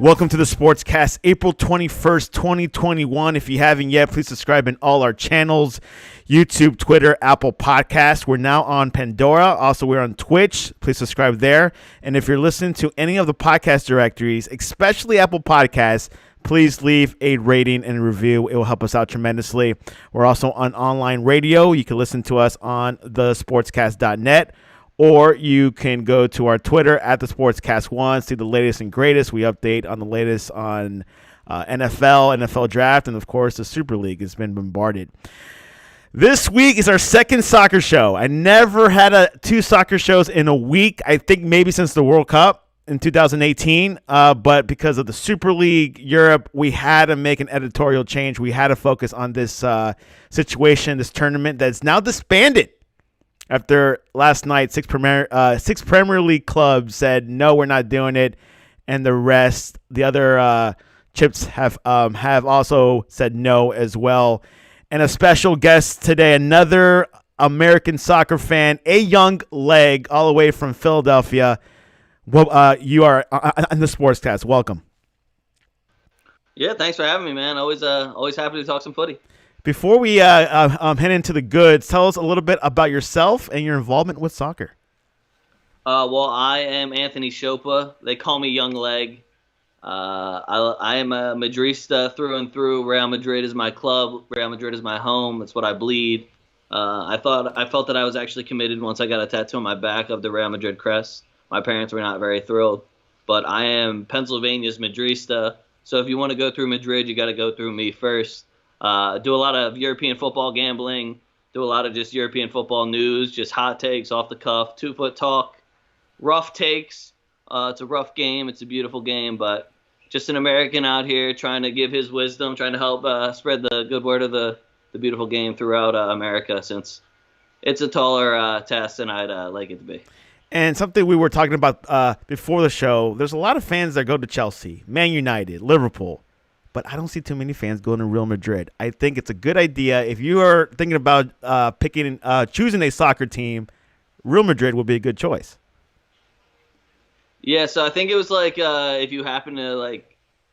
Welcome to the Sportscast, April 21st, 2021. If you haven't yet, please subscribe in all our channels, YouTube, Twitter, Apple Podcasts. We're now on Pandora. Also, we're on Twitch. Please subscribe there. And if you're listening to any of the podcast directories, especially Apple Podcasts, please leave a rating and review. It will help us out tremendously. We're also on online radio. You can listen to us on thesportscast.net. Or you can go to our Twitter at the Sportscast1, see the latest and greatest. We update on the latest on NFL draft, and of course the Super League has been bombarded. This week is our second soccer show. I never had two soccer shows in a week. I think maybe since the World Cup in 2018. But because of the Super League Europe, we had to make an editorial change. We had to focus on this situation, this tournament that's now disbanded. After last night, six Premier League clubs said, no, we're not doing it. And the other chips have also said no as well. And a special guest today, another American soccer fan, a young leg all the way from Philadelphia. Well, you are on the Sportscast. Welcome. Yeah, thanks for having me, man. Always happy to talk some footy. Before we head into the goods, tell us a little bit about yourself and your involvement with soccer. Well, I am Anthony Chopa. They call me Young Leg. I am a Madrista through and through. Real Madrid is my club. Real Madrid is my home. It's what I bleed. I felt that I was actually committed once I got a tattoo on my back of the Real Madrid crest. My parents were not very thrilled, but I am Pennsylvania's Madrista. So if you want to go through Madrid, you got to go through me first. Do a lot of European football gambling, do a lot of just European football news, just hot takes off the cuff, 2-foot talk, rough takes. It's a rough game. It's a beautiful game, but just an American out here trying to give his wisdom, trying to help spread the good word of the beautiful game throughout America, since it's a taller task than I'd like it to be. And something we were talking about before the show, there's a lot of fans that go to Chelsea, Man United, Liverpool. But I don't see too many fans going to Real Madrid. I think it's a good idea. If you are thinking about choosing a soccer team, Real Madrid would be a good choice. Yeah, so I think it was like if you happen to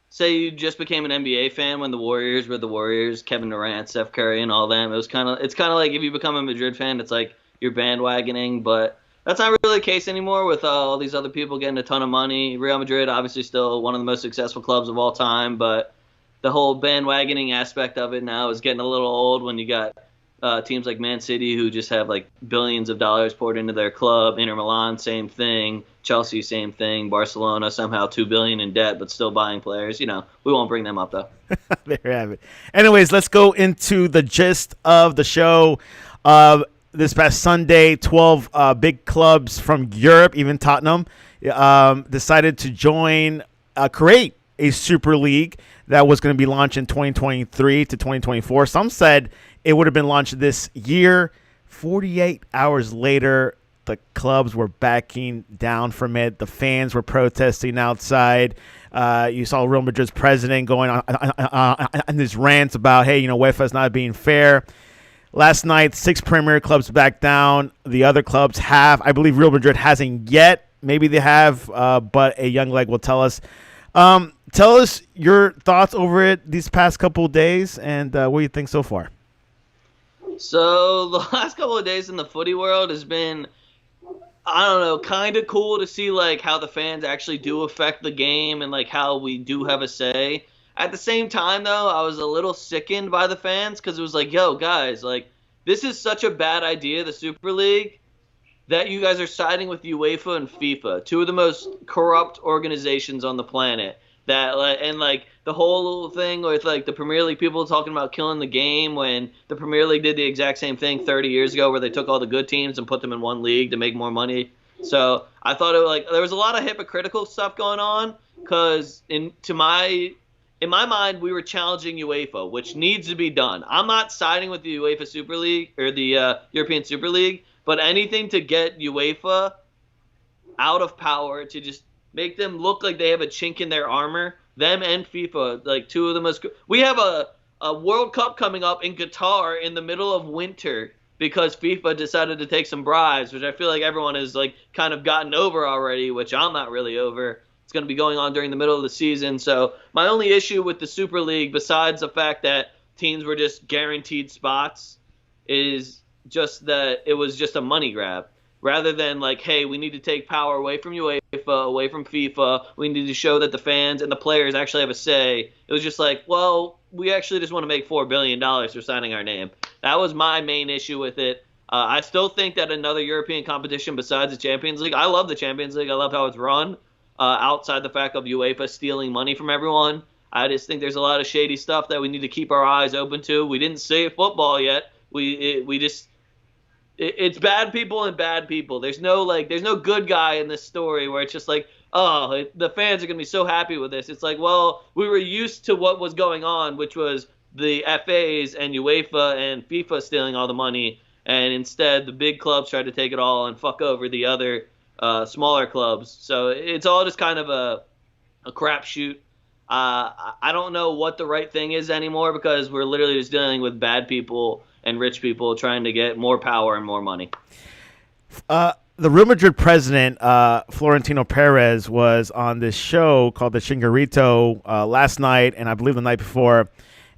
say you just became an NBA fan when the Warriors were the Warriors, Kevin Durant, Steph Curry, and all them. It's kind of like if you become a Madrid fan, it's like you're bandwagoning, but that's not really the case anymore with all these other people getting a ton of money. Real Madrid, obviously, still one of the most successful clubs of all time, but the whole bandwagoning aspect of it now is getting a little old when you got teams like Man City who just have billions of dollars poured into their club. Inter Milan, same thing. Chelsea, same thing. Barcelona, somehow $2 billion in debt, but still buying players. We won't bring them up, though. There you have it. Anyways, let's go into the gist of the show. This past Sunday, 12 big clubs from Europe, even Tottenham, decided to create a Super League that was going to be launched in 2023 to 2024. Some said it would have been launched this year. 48 hours later, the clubs were backing down from it. The fans were protesting outside. You saw Real Madrid's president going on these rants about, hey, UEFA's not being fair. Last night, 6 Premier clubs backed down. The other clubs have. I believe Real Madrid hasn't yet. Maybe they have, but a young leg will tell us. Tell us your thoughts over it these past couple of days and what you think so far. So the last couple of days in the footy world has been, I don't know, kind of cool to see how the fans actually do affect the game and how we do have a say. At the same time, though, I was a little sickened by the fans because it was yo, guys, this is such a bad idea, the Super League, that you guys are siding with UEFA and FIFA, two of the most corrupt organizations on the planet. The whole thing with the Premier League people talking about killing the game when the Premier League did the exact same thing 30 years ago where they took all the good teams and put them in one league to make more money. So I thought there was a lot of hypocritical stuff going on because in my mind we were challenging UEFA, which needs to be done. I'm not siding with the UEFA Super League or the European Super League, but anything to get UEFA out of power, to just make them look like they have a chink in their armor. Them and FIFA, two of the most. We have a World Cup coming up in Qatar in the middle of winter because FIFA decided to take some bribes, which I feel like everyone has kind of gotten over already, which I'm not really over. It's going to be going on during the middle of the season. So my only issue with the Super League, besides the fact that teams were just guaranteed spots, is just that it was just a money grab. Rather than like, hey, we need to take power away from UEFA, away from FIFA. We need to show that the fans and the players actually have a say. It was just like, well, we actually just want to make $4 billion for signing our name. That was my main issue with it. I still think that another European competition besides the Champions League, I love the Champions League. I love how it's run. Outside the fact of UEFA stealing money from everyone, I just think there's a lot of shady stuff that we need to keep our eyes open to. We didn't save football yet. It's bad people and bad people. There's no good guy in this story where it's just like, oh, the fans are going to be so happy with this. It's like, well, we were used to what was going on, which was the FAs and UEFA and FIFA stealing all the money, and instead the big clubs tried to take it all and fuck over the other smaller clubs. So it's all just kind of a crapshoot. I don't know what the right thing is anymore because we're literally just dealing with bad people and rich people trying to get more power and more money. The Real Madrid president, Florentino Perez, was on this show called The Chingarito last night, and I believe the night before,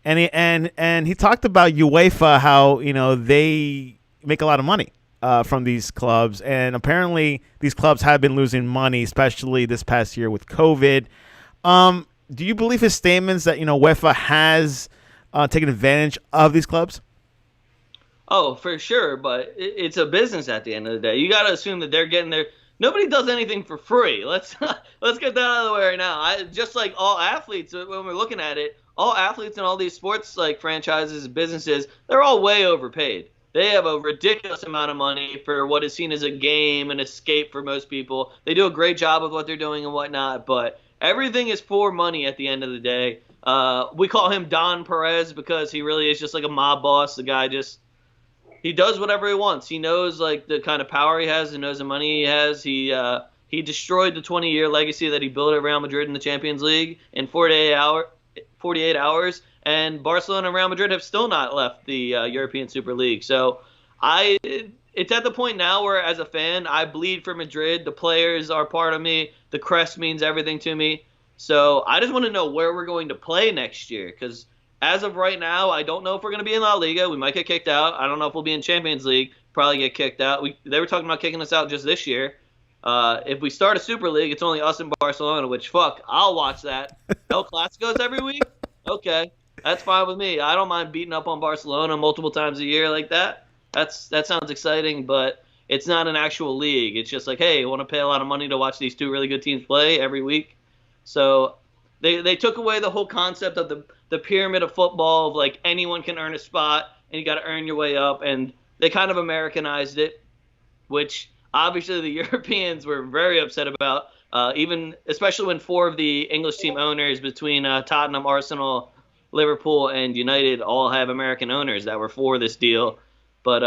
and he talked about UEFA, how they make a lot of money from these clubs, and apparently these clubs have been losing money, especially this past year with COVID. Do you believe his statements that UEFA has taken advantage of these clubs? Oh, for sure, but it's a business at the end of the day. You got to assume that they're getting their. Nobody does anything for free. Let's get that out of the way right now. Just like all athletes, when we're looking at it, all athletes and all these sports like franchises and businesses, they're all way overpaid. They have a ridiculous amount of money for what is seen as a game, an escape for most people. They do a great job of what they're doing and whatnot, but everything is for money at the end of the day. We call him Don Perez because he really is just like a mob boss. The guy he does whatever he wants. He knows like the kind of power he has. He knows the money he has. He destroyed the 20-year legacy that he built at Real Madrid in the Champions League in 48 hours. And Barcelona and Real Madrid have still not left the European Super League. So it's at the point now where, as a fan, I bleed for Madrid. The players are part of me. The crest means everything to me. So I just want to know where we're going to play next year, because as of right now, I don't know if we're going to be in La Liga. We might get kicked out. I don't know if we'll be in Champions League. Probably get kicked out. They were talking about kicking us out just this year. If we start a Super League, it's only us and Barcelona, which, fuck, I'll watch that. El Clásicos every week? Okay, that's fine with me. I don't mind beating up on Barcelona multiple times a year like that. That sounds exciting, but it's not an actual league. It's just like, hey, I want to pay a lot of money to watch these two really good teams play every week. So they took away the whole concept of the pyramid of football, of like anyone can earn a spot and you got to earn your way up, and they kind of Americanized it, which obviously the Europeans were very upset about, especially when four of the English team owners between Tottenham, Arsenal, Liverpool, and United all have American owners that were for this deal. But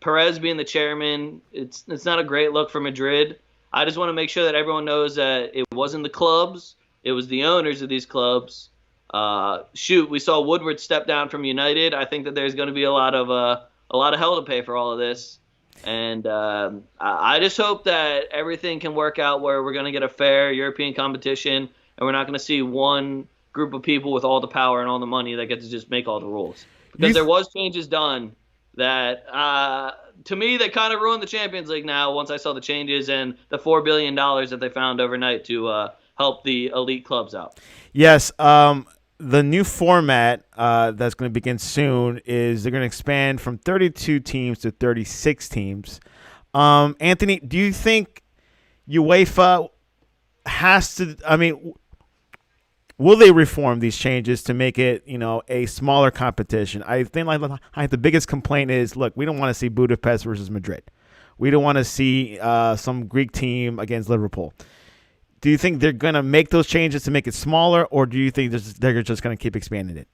Perez being the chairman, it's not a great look for Madrid. I just want to make sure that everyone knows that it wasn't the clubs, it was the owners of these clubs. We saw Woodward step down from United. I think that there's going to be a lot of hell to pay for all of this, and I just hope that everything can work out where we're going to get a fair European competition, and we're not going to see one group of people with all the power and all the money that get to just make all the rules. Because there was changes done that, to me, that kind of ruined the Champions League now once I saw the changes and the $4 billion that they found overnight to help the elite clubs out. Yes, the new format that's going to begin soon is they're going to expand from 32 teams to 36 teams. Anthony, do you think UEFA has to – I mean, will they reform these changes to make it, a smaller competition? I think like the biggest complaint is, look, we don't want to see Budapest versus Madrid. We don't want to see some Greek team against Liverpool. Do you think they're going to make those changes to make it smaller, or do you think they're just going to keep expanding it?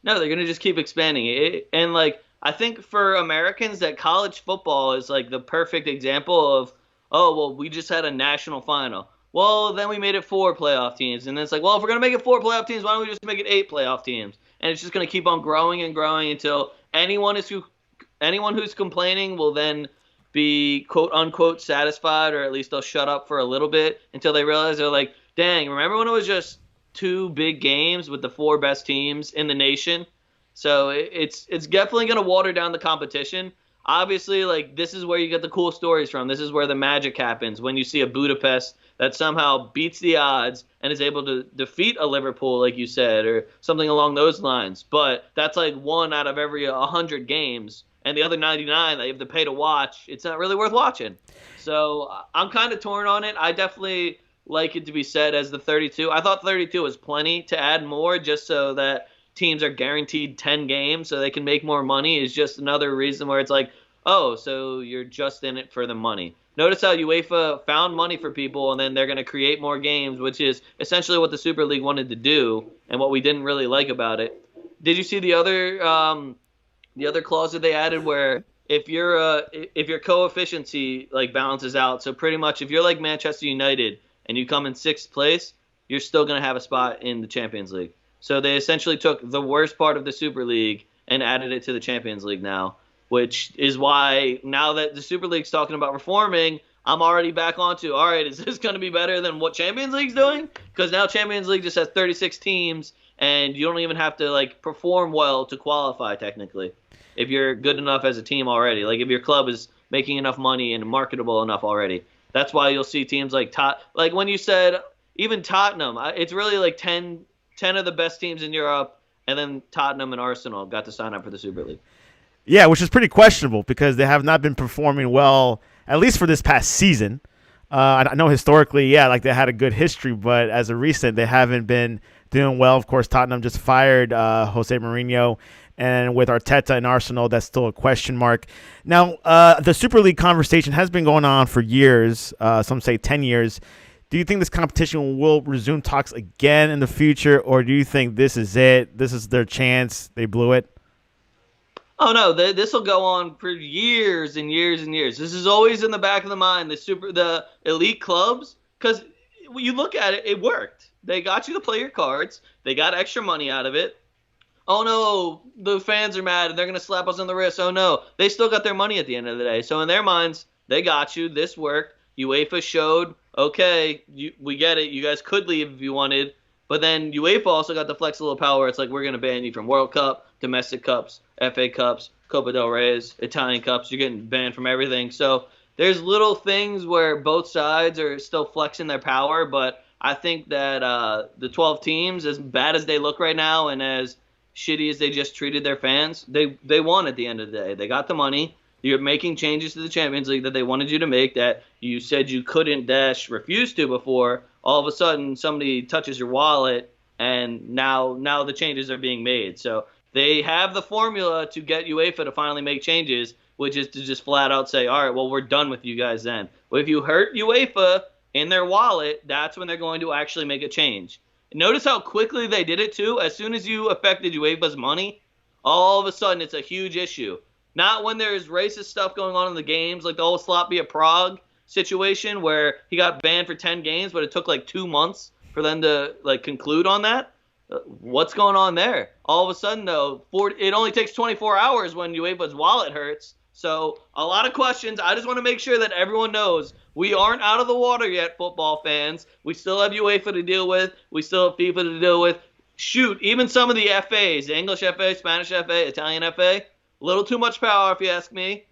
No, they're going to just keep expanding it. And, like, I think for Americans that college football is, like, the perfect example of, oh, well, we just had a national final. Well, then we made it 4 playoff teams. And then it's like, well, if we're going to make it 4 playoff teams, why don't we just make it 8 playoff teams? And it's just going to keep on growing and growing until anyone who's complaining will then be quote unquote satisfied, or at least they'll shut up for a little bit until they realize they're like, dang, remember when it was just two big games with the four best teams in the nation? So it's definitely going to water down the competition. Obviously, like, this is where you get the cool stories from. This is where the magic happens, when you see a Budapest that somehow beats the odds and is able to defeat a Liverpool, like you said, or something along those lines. But that's like one out of every 100 games, and the other 99 that you have to pay to watch, it's not really worth watching. So I'm kind of torn on it. I definitely like it to be set as the 32. I thought 32 was plenty. To add more just so that teams are guaranteed 10 games so they can make more money is just another reason where it's like, oh, so you're just in it for the money. Notice how UEFA found money for people, and then they're going to create more games, which is essentially what the Super League wanted to do and what we didn't really like about it. Did you see the other clause that they added where if your coefficiency like balances out, so pretty much if you're like Manchester United and you come in 6th place, you're still going to have a spot in the Champions League. So they essentially took the worst part of the Super League and added it to the Champions League now, which is why now that the Super League's talking about reforming, I'm already back onto, all right, is this going to be better than what Champions League's doing? Because now Champions League just has 36 teams, and you don't even have to like perform well to qualify technically if you're good enough as a team already. Like if your club is making enough money and marketable enough already. That's why you'll see teams like like when you said even Tottenham, it's really like 10 of the best teams in Europe, and then Tottenham and Arsenal got to sign up for the Super League. Yeah, which is pretty questionable because they have not been performing well, at least for this past season. I know historically, yeah, like they had a good history, but as of recent, they haven't been doing well. Of course, Tottenham just fired Jose Mourinho, and with Arteta and Arsenal, that's still a question mark. Now, the Super League conversation has been going on for years, some say 10 years. Do you think this competition will resume talks again in the future, or do you think this is it? This is their chance. They blew it? Oh no, this will go on for years and years and years. This is always in the back of the mind, the elite clubs, because when you look at it, it worked. They got you to play your cards. They got extra money out of it. Oh no, the fans are mad and they're going to slap us on the wrist. Oh no, they still got their money at the end of the day. So in their minds, they got you. This worked. UEFA showed, okay, we get it. You guys could leave if you wanted. But then UEFA also got the flexible power. It's like, we're going to ban you from World Cup, domestic cups, FA Cups, Copa del Rey's, Italian Cups. You're getting banned from everything. So there's little things where both sides are still flexing their power. But I think that the 12 teams, as bad as they look right now and as shitty as they just treated their fans, they won at the end of the day. They got the money. You're making changes to the Champions League that they wanted you to make that you said you couldn't - refuse to before. All of a sudden, somebody touches your wallet, and now the changes are being made. So they have the formula to get UEFA to finally make changes, which is to just flat out say, all right, well, we're done with you guys then. But if you hurt UEFA in their wallet, that's when they're going to actually make a change. Notice how quickly they did it, too. As soon as you affected UEFA's money, all of a sudden it's a huge issue. Not when there's racist stuff going on in the games, like the whole Slavia Prague situation where he got banned for 10 games, but it took like 2 months for them to like conclude on that. What's going on there? All of a sudden, though, it only takes 24 hours when UEFA's wallet hurts. So a lot of questions. I just want to make sure that everyone knows we aren't out of the water yet, football fans. We still have UEFA to deal with. We still have FIFA to deal with. Shoot, even some of the FAs, the English FA, Spanish FA, Italian FA, a little too much power, if you ask me.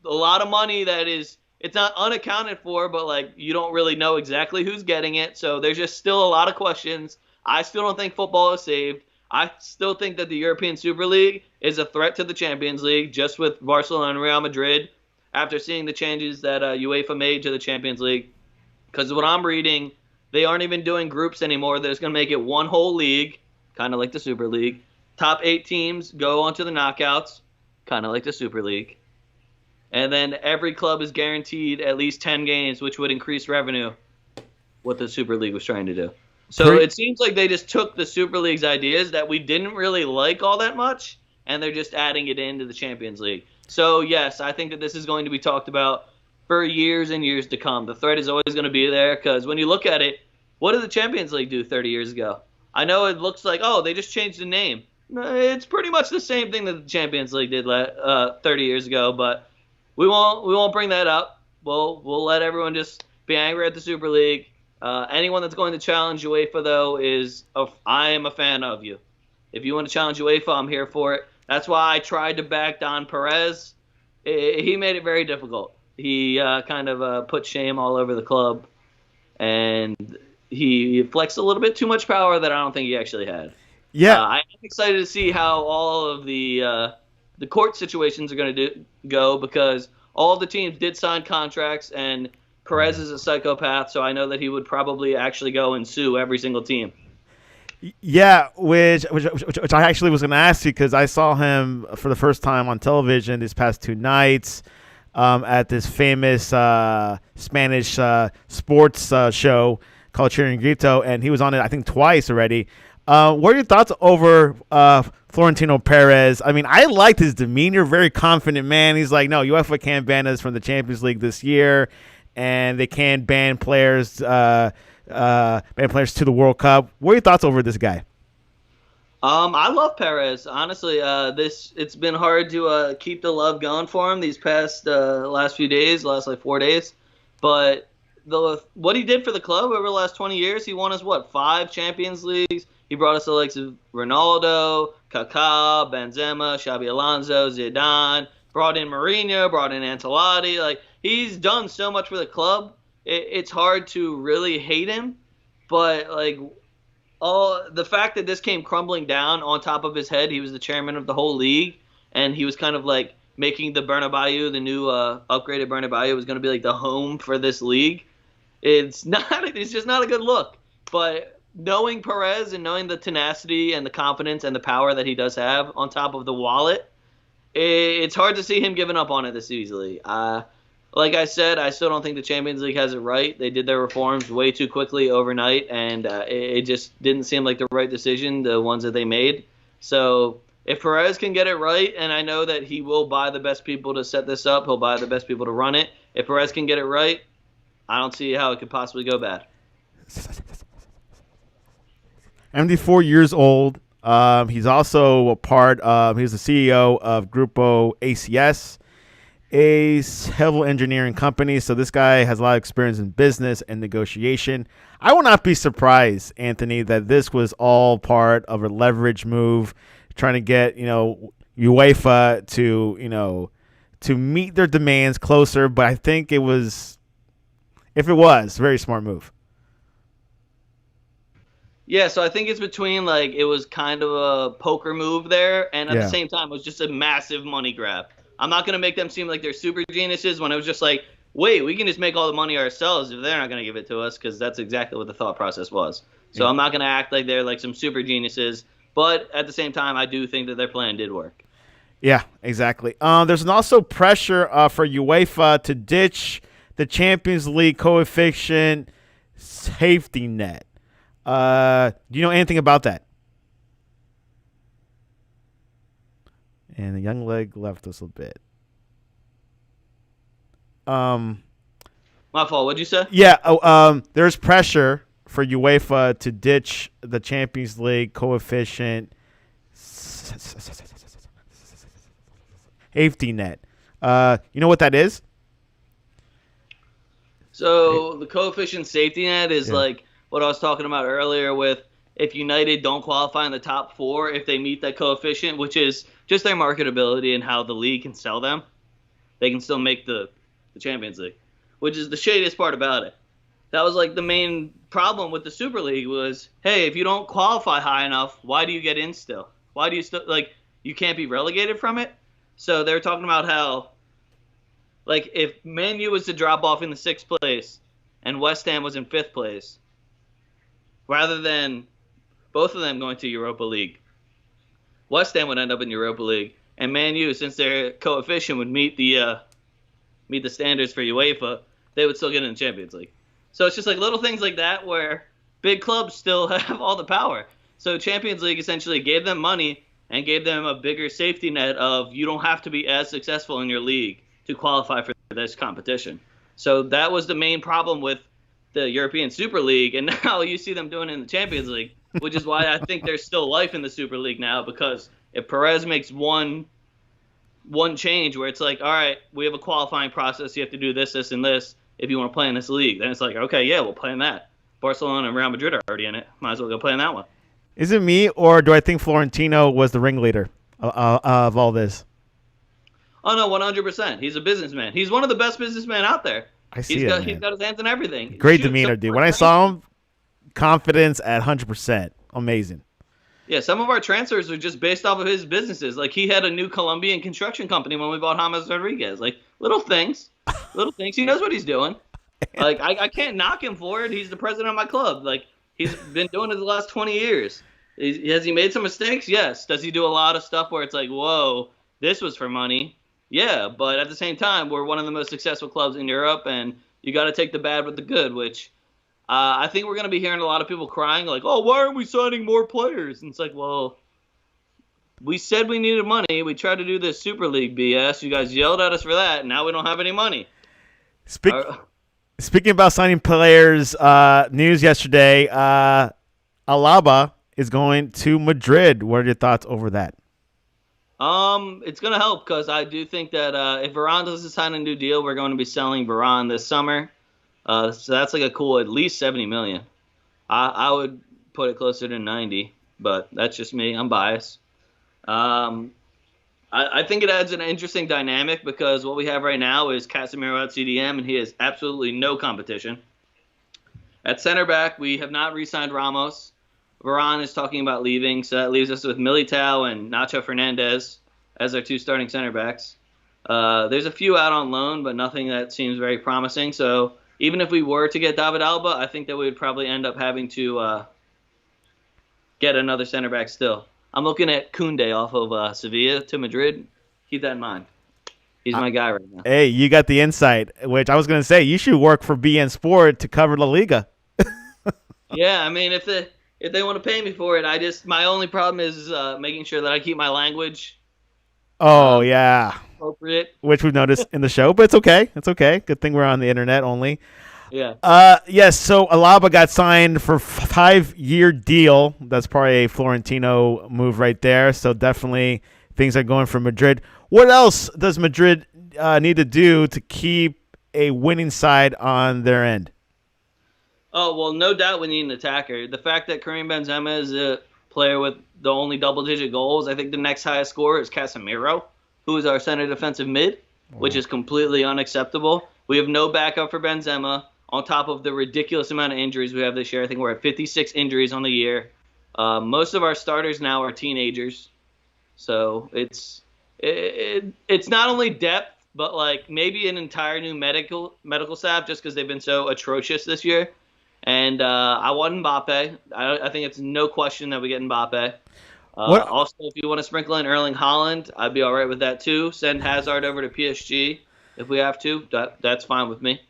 A lot of money that is, it's not unaccounted for, but like you don't really know exactly who's getting it. So there's just still a lot of questions. I still don't think football is saved. I still think that the European Super League is a threat to the Champions League, just with Barcelona and Real Madrid, after seeing the changes that UEFA made to the Champions League. Because what I'm reading, they aren't even doing groups anymore. They're just going to make it one whole league, kind of like the Super League. Top 8 teams go on to the knockouts, kind of like the Super League. And then every club is guaranteed at least 10 games, which would increase revenue, what the Super League was trying to do. So it seems like they just took the Super League's ideas that we didn't really like all that much, and they're just adding it into the Champions League. So, yes, I think that this is going to be talked about for years and years to come. The threat is always going to be there because when you look at it, what did the Champions League do 30 years ago? I know it looks like, oh, they just changed the name. It's pretty much the same thing that the Champions League did 30 years ago, but we won't bring that up. We'll let everyone just be angry at the Super League. Anyone that's going to challenge UEFA though I am a fan of you. If you want to challenge UEFA, I'm here for it. That's why I tried to back Don Perez. He made it very difficult. He kind of put shame all over the club, and he flexed a little bit too much power that I don't think he actually had. Yeah. I'm excited to see how all of the court situations are going to go, because all of the teams did sign contracts, and Perez is a psychopath, so I know that he would probably actually go and sue every single team. Yeah, which I actually was going to ask you, because I saw him for the first time on television these past 2 nights at this famous Spanish sports show called Chiringuito, and he was on it, I think, twice already. What are your thoughts over Florentino Perez? I mean, I liked his demeanor, very confident man. He's like, no, UEFA can't ban us from the Champions League this year, and they can't ban players to the World Cup. What are your thoughts over this guy? I love Perez. Honestly, it's been hard to keep the love going for him these past last few days, last like 4 days. But what he did for the club over the last 20 years, he won us 5 Champions Leagues. He brought us the likes of Ronaldo, Kaká, Benzema, Xabi Alonso, Zidane. Brought in Mourinho, brought in Ancelotti. Like, he's done so much for the club. It's hard to really hate him, but like the fact that this came crumbling down on top of his head, he was the chairman of the whole league, and he was kind of like making the Bernabeu, the new upgraded Bernabeu, was going to be like the home for this league. It's just not a good look. But knowing Perez and knowing the tenacity and the confidence and the power that he does have on top of the wallet, it's hard to see him giving up on it this easily. Like I said, I still don't think the Champions League has it right. They did their reforms way too quickly overnight, and it just didn't seem like the right decision, the ones that they made. So if Perez can get it right, and I know that he will buy the best people to set this up, he'll buy the best people to run it. If Perez can get it right, I don't see how it could possibly go bad. 74 years old. He's also he's the CEO of Grupo ACS, a civil engineering company. So this guy has a lot of experience in business and negotiation. I will not be surprised, Anthony, that this was all part of a leverage move, trying to get, UEFA to meet their demands closer. But I think if it was, a very smart move. Yeah, so I think it's between, like, it was kind of a poker move there, and at the same time, it was just a massive money grab. I'm not going to make them seem like they're super geniuses when it was just like, wait, we can just make all the money ourselves if they're not going to give it to us, because that's exactly what the thought process was. So I'm not going to act like they're like some super geniuses, but at the same time, I do think that their plan did work. Yeah, exactly. There's also pressure for UEFA to ditch the Champions League coefficient safety net. Do you know anything about that? And the young leg left us a bit. My fault. What'd you say? Yeah. There's pressure for UEFA to ditch the Champions League coefficient safety net. You know what that is? So the coefficient safety net is like what I was talking about earlier with if United don't qualify in the top 4, if they meet that coefficient, which is just their marketability and how the league can sell them, they can still make the Champions League, which is the shadiest part about it. That was like the main problem with the Super League was, hey, if you don't qualify high enough, why do you get in still? Why do you still, like, you can't be relegated from it? So they were talking about how, like, if Man U was to drop off in the 6th place and West Ham was in 5th place, rather than both of them going to Europa League, West Ham would end up in Europa League, and Man U, since their coefficient would meet the standards for UEFA, they would still get in the Champions League. So it's just like little things like that where big clubs still have all the power. So Champions League essentially gave them money and gave them a bigger safety net of you don't have to be as successful in your league to qualify for this competition. So that was the main problem with the European Super League, and now you see them doing it in the Champions League, which is why I think there's still life in the Super League now, because if Perez makes one one change where it's like, all right, we have a qualifying process. You have to do this, this, and this if you want to play in this league. Then it's like, okay, yeah, we'll play in that. Barcelona and Real Madrid are already in it. Might as well go play in that one. Is it me, or do I think Florentino was the ringleader of all this? Oh no, 100%. He's a businessman. He's one of the best businessmen out there. I see He's it, got man. he's got his hands in everything. Great Shoot, demeanor, dude. When I saw him, confidence at 100%. Amazing. Yeah, some of our transfers are just based off of his businesses. Like, he had a new Colombian construction company when we bought James Rodriguez. Like, little things. Little things. He knows what he's doing. Like, I can't knock him for it. He's the president of my club. Like, he's been doing it the last 20 years. Has he made some mistakes? Yes. Does he do a lot of stuff where it's like, whoa, this was for money? Yeah, but at the same time, we're one of the most successful clubs in Europe, and you got to take the bad with the good, which I think we're going to be hearing a lot of people crying like, oh, why aren't we signing more players? And it's like, well, we said we needed money. We tried to do this Super League BS. You guys yelled at us for that, and now we don't have any money. Speaking about signing players, news yesterday, Alaba is going to Madrid. What are your thoughts over that? It's going to help because I do think that if Varane doesn't sign a new deal, we're going to be selling Varane this summer. So that's like a cool at least 70 million. I would put it closer to 90, but that's just me. I'm biased. I think it adds an interesting dynamic because what we have right now is Casemiro at CDM, and he has absolutely no competition. At center back, we have not re-signed Ramos. Varane is talking about leaving, so that leaves us with Militao and Nacho Fernandez as our two starting center backs. There's a few out on loan, but nothing that seems very promising. So even if we were to get David Alba, I think that we would probably end up having to get another center back still. I'm looking at Koundé off of Sevilla to Madrid. Keep that in mind. He's my guy right now. Hey, you got the insight, which I was going to say, you should work for BN Sport to cover La Liga. Yeah, I mean, if they want to pay me for it, my only problem is making sure that I keep my language. Yeah. Appropriate. Which we've noticed in the show, but it's okay. It's okay. Good thing we're on the internet only. Yeah. Yes, so Alaba got signed for a 5-year deal. That's probably a Florentino move right there. So definitely things are going for Madrid. What else does Madrid need to do to keep a winning side on their end? Oh, well, no doubt we need an attacker. The fact that Karim Benzema is a player with the only double-digit goals, I think the next highest scorer is Casemiro, who is our center defensive mid, which is completely unacceptable. We have no backup for Benzema on top of the ridiculous amount of injuries we have this year. I think we're at 56 injuries on the year. Most of our starters now are teenagers. So it's not only depth, but like maybe an entire new medical staff just because they've been so atrocious this year. And I want Mbappe. I think it's no question that we get Mbappe. Also, if you want to sprinkle in Erling Haaland, I'd be all right with that too. Send Hazard over to PSG if we have to. That's fine with me.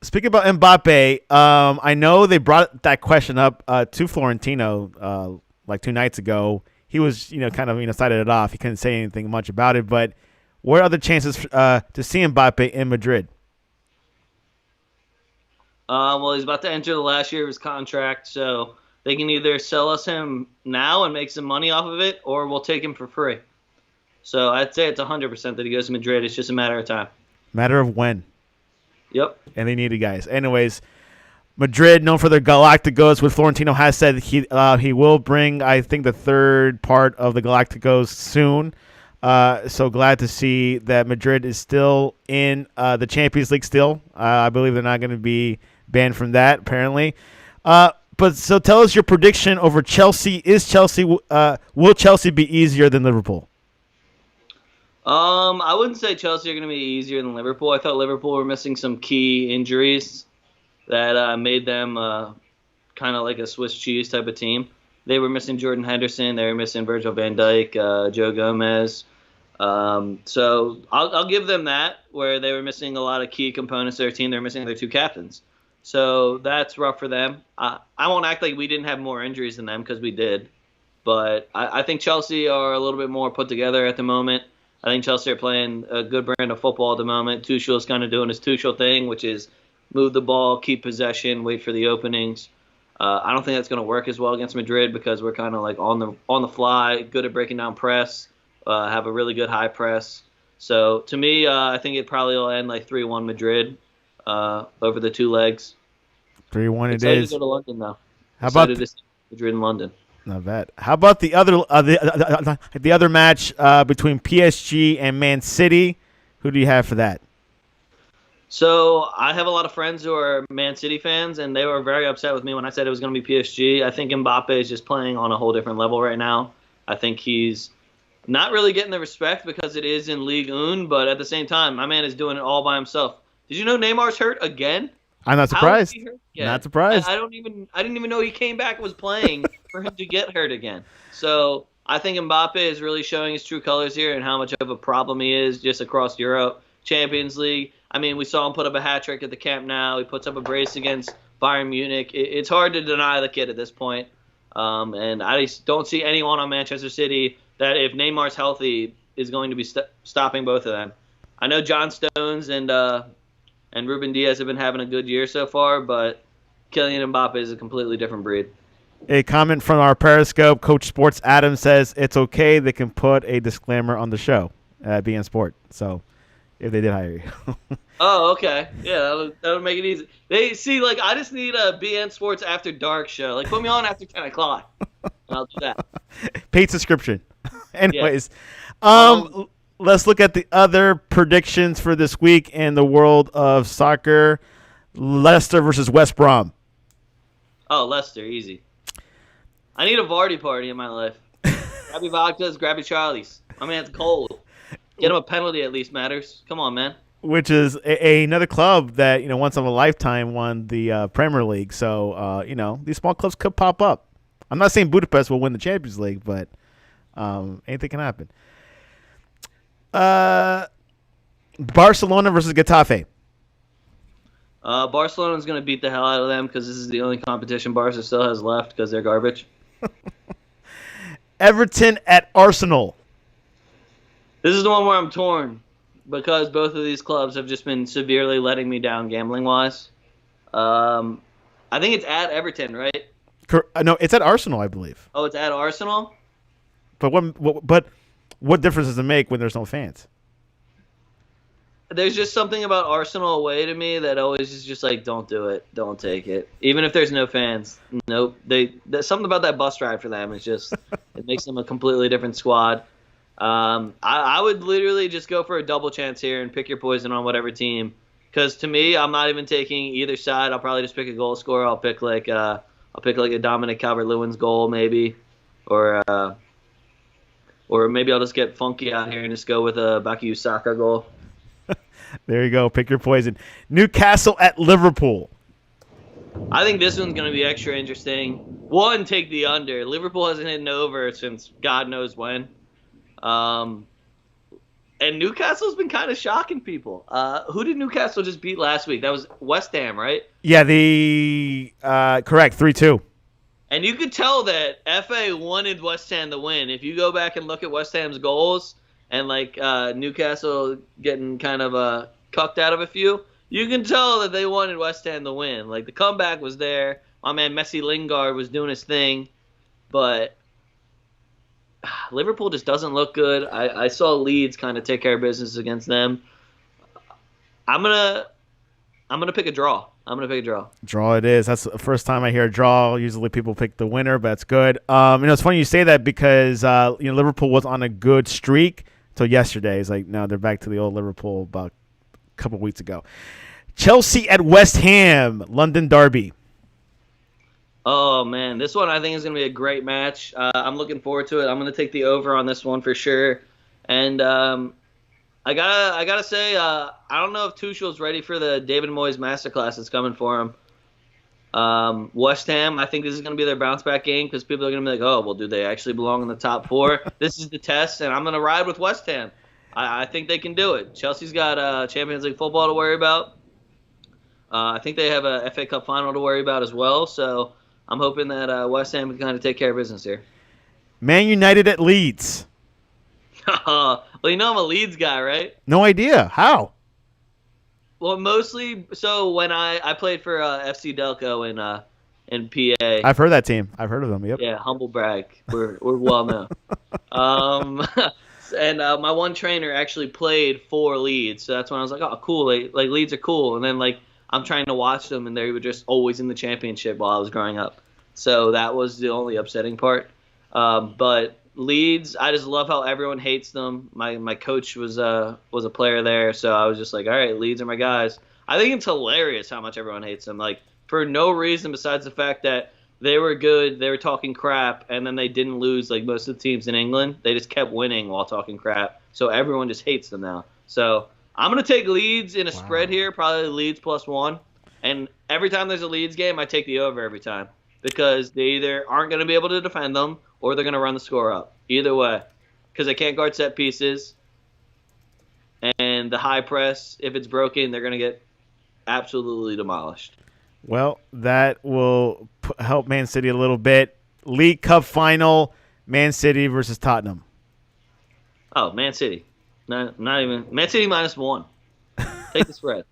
Speaking about Mbappe, I know they brought that question up to Florentino like 2 nights ago. He was, kind of, cited it off. He couldn't say anything much about it. But what are the chances to see Mbappe in Madrid? Well, he's about to enter the last year of his contract, so they can either sell us him now and make some money off of it, or we'll take him for free. So I'd say it's 100% that he goes to Madrid. It's just a matter of time. Matter of when. Yep. And they need guys. Anyways, Madrid, known for their Galacticos, what Florentino has said he will bring, I think, the third part of the Galacticos soon. So glad to see that Madrid is still in the Champions League still. I believe they're not going to be banned from that, apparently. But so tell us your prediction over Chelsea. Will Chelsea be easier than Liverpool? I wouldn't say Chelsea are going to be easier than Liverpool. I thought Liverpool were missing some key injuries that made them kind of like a Swiss cheese type of team. They were missing Jordan Henderson. They were missing Virgil van Dijk, Joe Gomez. So I'll give them that, where they were missing a lot of key components of their team. They're missing their 2 captains. So that's rough for them. I won't act like we didn't have more injuries than them, because we did. But I think Chelsea are a little bit more put together at the moment. I think Chelsea are playing a good brand of football at the moment. Tuchel's kind of doing his Tuchel thing, which is move the ball, keep possession, wait for the openings. I don't think that's going to work as well against Madrid because we're kind of like on the fly, good at breaking down press, have a really good high press. So to me, I think it probably will end like 3-1 Madrid over the two legs. 3-1 it Excited is. to go to London now. How about Excited to see Madrid and London. not bad. How about the other the other match between PSG and Man City? Who do you have for that? So I have a lot of friends who are Man City fans, and they were very upset with me when I said it was going to be PSG. I think Mbappe is just playing on a whole different level right now. I think he's not really getting the respect because it is in Ligue 1, but at the same time, my man is doing it all by himself. Did you know Neymar's hurt again? I'm not How surprised. is he hurt again? Not surprised. I didn't even know he came back and was playing for him to get hurt again. So I think Mbappe is really showing his true colors here and how much of a problem he is just across Europe. Champions League. I mean, we saw him put up a hat trick at the Camp Nou. He puts up a brace against Bayern Munich. It's hard to deny the kid at this point. And I just don't see anyone on Manchester City that, if Neymar's healthy, is going to be stopping both of them. I know John Stones and Ruben Diaz have been having a good year so far, but Kylian Mbappe is a completely different breed. A comment from our Periscope, Coach Sports Adam says it's okay. They can put a disclaimer on the show at BN Sport. So if they did hire you. Oh, okay. Yeah, that'll make it easy. They see, like, I just need a BN Sports After Dark show. Like, put me on after 10 o'clock, and I'll do that. Paid subscription. Anyways, Yeah. Let's look at the other predictions for this week in the world of soccer. Leicester versus West Brom. Oh, Leicester, easy. I need a Vardy party in my life. Grabby vodkas, grabby Charlies. My man's cold. Get him a penalty at least matters. Come on, man. Which is another club that, once in a lifetime won the Premier League. So, these small clubs could pop up. I'm not saying Budapest will win the Champions League, but anything can happen. Barcelona versus Getafe. Barcelona's going to beat the hell out of them because this is the only competition Barca still has left because they're garbage. Everton at Arsenal. This is the one where I'm torn because both of these clubs have just been severely letting me down gambling-wise. I think it's at Everton, right? No, it's at Arsenal, I believe. Oh, it's at Arsenal? But what difference does it make when there's no fans? There's just something about Arsenal away to me that always is just like, don't do it, don't take it. Even if there's no fans, nope. There's something about that bus ride for them. It's just it makes them a completely different squad. I would literally just go for a double chance here and pick your poison on whatever team. Because to me, I'm not even taking either side. I'll probably just pick a goal scorer. I'll pick like a Dominic Calvert-Lewin's goal maybe, or maybe I'll just get funky out here and just go with a Bukayo Saka goal. There you go. Pick your poison. Newcastle at Liverpool. I think this one's going to be extra interesting. One, take the under. Liverpool hasn't hit an over since God knows when. And Newcastle's been kind of shocking people. Who did Newcastle just beat last week? That was West Ham, right? Yeah, correct, 3-2. And you could tell that FA wanted West Ham to win. If you go back and look at West Ham's goals and Newcastle getting kind of cucked out of a few, you can tell that they wanted West Ham to win. Like, the comeback was there. My man Messi Lingard was doing his thing. But Liverpool just doesn't look good. I saw Leeds kind of take care of business against them. I'm gonna pick a draw. Draw it is. That's the first time I hear a draw. Usually people pick the winner, but that's good. It's funny you say that because Liverpool was on a good streak until yesterday. It's like, no, they're back to the old Liverpool about a couple weeks ago. Chelsea at West Ham, London derby. Oh man, this one I think is gonna be a great match. I'm looking forward to it. I'm gonna take the over on this one for sure. And I gotta say, I don't know if Tuchel's ready for the David Moyes masterclass that's coming for him. West Ham, I think this is going to be their bounce back game because people are going to be like, oh, well, do they actually belong in the top four? This is the test, and I'm going to ride with West Ham. I think they can do it. Chelsea's got Champions League football to worry about. I think they have a FA Cup final to worry about as well, so I'm hoping that West Ham can kind of take care of business here. Man United at Leeds. Well, I'm a Leeds guy, right? No idea. How? Well, mostly so when I played for FC Delco in PA. I've heard that team. I've heard of them. Yep. Yeah, humble brag. We're well known. And my one trainer actually played for Leeds, so that's when I was like, oh, cool. Like Leeds are cool. And then like I'm trying to watch them, and they were just always in the championship while I was growing up. So that was the only upsetting part. But Leeds, I just love how everyone hates them. My coach was a player there, so I was just like, all right, Leeds are my guys. I think it's hilarious how much everyone hates them. Like for no reason besides the fact that they were good, they were talking crap, and then they didn't lose like most of the teams in England. They just kept winning while talking crap. So everyone just hates them now. So I'm going to take Leeds in a spread here, probably Leeds +1. And every time there's a Leeds game, I take the over every time because they either aren't going to be able to defend them or they're going to run the score up. Either way, because they can't guard set pieces. And the high press, if it's broken, they're going to get absolutely demolished. Well, that will help Man City a little bit. League Cup final, Man City versus Tottenham. Oh, Man City. Not even. Man City -1. Take the spread.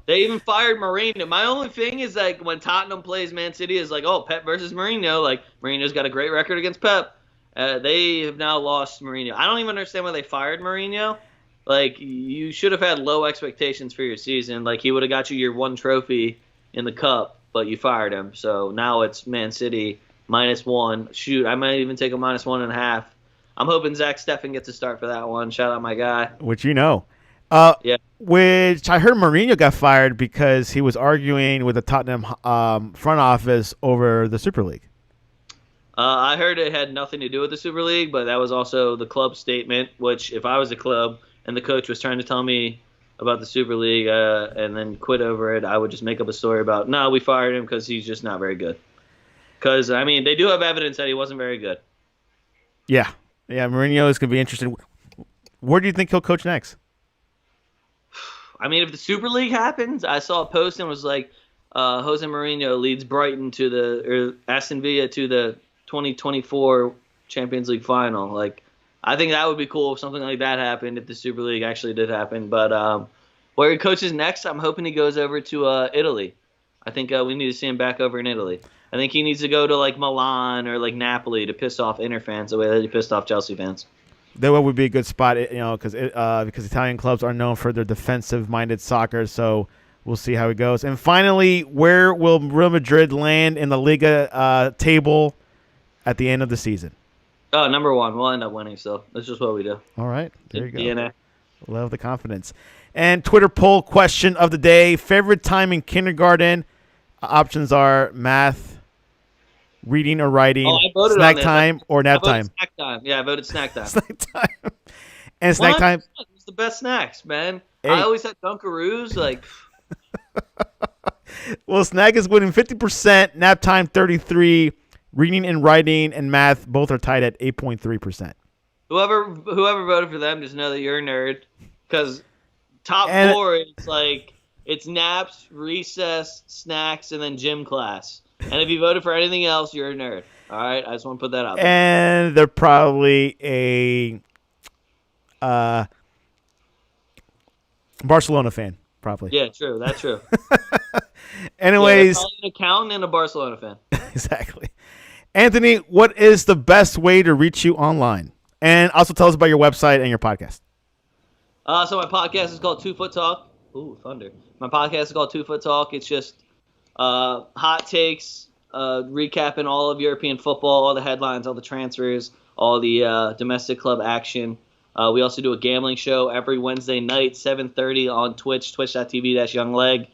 They even fired Mourinho. My only thing is like when Tottenham plays Man City is like, oh, Pep versus Mourinho. Like Mourinho's got a great record against Pep. They have now lost Mourinho. I don't even understand why they fired Mourinho. Like you should have had low expectations for your season. Like he would have got you your one trophy in the cup, but you fired him. So now it's Man City -1. Shoot, I might even take a -1.5. I'm hoping Zach Steffen gets a start for that one. Shout out my guy. Which you know. Yeah. Which I heard Mourinho got fired because he was arguing with the Tottenham front office over the Super League. I heard it had nothing to do with the Super League, but that was also the club statement, which if I was a club and the coach was trying to tell me about the Super League and then quit over it, I would just make up a story about, no, we fired him because he's just not very good. Because, I mean, they do have evidence that he wasn't very good. Yeah. Yeah, Mourinho is going to be interesting. Where do you think he'll coach next? I mean, if the Super League happens, I saw a post and was like, Jose Mourinho leads Brighton or Aston Villa to the 2024 Champions League final. Like, I think that would be cool if something like that happened, if the Super League actually did happen. But where he coaches next, I'm hoping he goes over to Italy. I think we need to see him back over in Italy. I think he needs to go to like Milan or like Napoli to piss off Inter fans the way that he pissed off Chelsea fans. That would be a good spot, because Italian clubs are known for their defensive-minded soccer. So we'll see how it goes. And finally, where will Real Madrid land in the Liga table at the end of the season? Oh, #1. We'll end up winning, so that's just what we do. All right. There you go. DNA. Love the confidence. And Twitter poll question of the day. Favorite time in kindergarten? Options are math, reading or writing, snack time, or nap time. Snack time. Yeah, I voted snack time. Snack time. And snack time. It's the best snacks, man. Hey. I always had Dunkaroos. Like, well, snack is winning 50%, nap time 33%, reading and writing and math both are tied at 8.3%. Whoever voted for them, just know that you're a nerd. Because top 4 is like it's naps, recess, snacks, and then gym class. And if you voted for anything else, you're a nerd. All right? I just want to put that out there. And they're probably a Barcelona fan, probably. Yeah, true. That's true. Anyways. Yeah, an accountant and a Barcelona fan. Exactly. Anthony, what is the best way to reach you online? And also tell us about your website and your podcast. So my podcast is called 2 Foot Talk. Ooh, thunder. My podcast is called 2 Foot Talk. It's just hot takes, recapping all of European football, all the headlines, all the transfers, all the domestic club action. We also do a gambling show every Wednesday night, 7:30 on Twitch, twitch.tv/youngleg.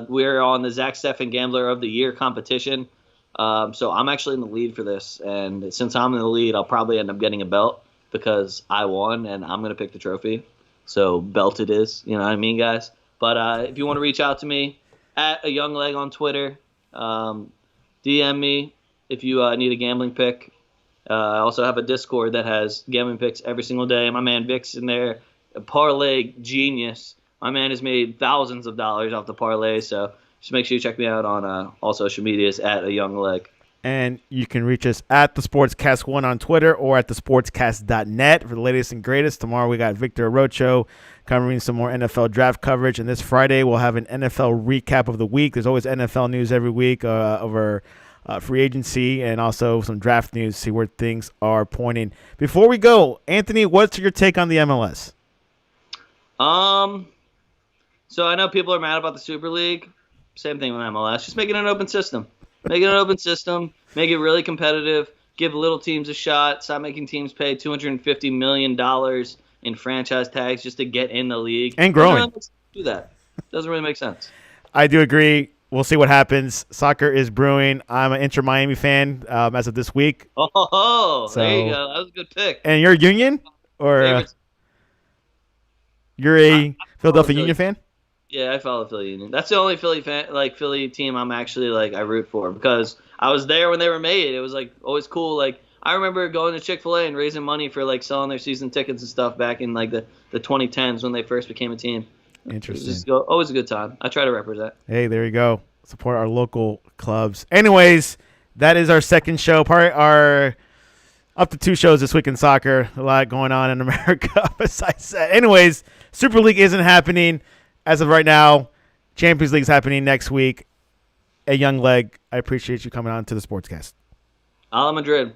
We're on the Zach Steffen Gambler of the Year competition. So I'm actually in the lead for this. And since I'm in the lead, I'll probably end up getting a belt because I won and I'm going to pick the trophy. So belt it is. You know what I mean, guys? But if you want to reach out to me, at a young leg on Twitter. DM me if you need a gambling pick. I also have a Discord that has gambling picks every single day. My man Vic's in there, a parlay genius. My man has made thousands of dollars off the parlay, so just make sure you check me out on all social medias at a young leg. And you can reach us at the Sportscast1 on Twitter or at thesportscast.net for the latest and greatest. Tomorrow we got Victor Arocho covering some more NFL draft coverage. And this Friday we'll have an NFL recap of the week. There's always NFL news every week over free agency and also some draft news, see where things are pointing. Before we go, Anthony, what's your take on the MLS? So I know people are mad about the Super League. Same thing with MLS. Just make it an open system. Make it an open system. Make it really competitive. Give little teams a shot. Stop making teams pay $250 million in franchise tags just to get in the league. And growing. Do that. Doesn't really make sense. I do agree. We'll see what happens. Soccer is brewing. I'm an Inter Miami fan as of this week. Oh, so, there you go. That was a good pick. And you're a Union? Or you're a Philadelphia Union fan? Yeah, I follow Philly Union. That's the only Philly team I'm actually I root for because I was there when they were made. It was always cool. I remember going to Chick-fil-A and raising money for selling their season tickets and stuff back in the 2010s when they first became a team. Interesting. It was just always a good time. I try to represent. Hey, there you go. Support our local clubs. Anyways, that is our second show. Probably our up to 2 shows this week in soccer. A lot going on in America besides that. Anyways, Super League isn't happening as of right now. Champions League is happening next week. A young leg. I appreciate you coming on to the Sportscast. Hala Madrid.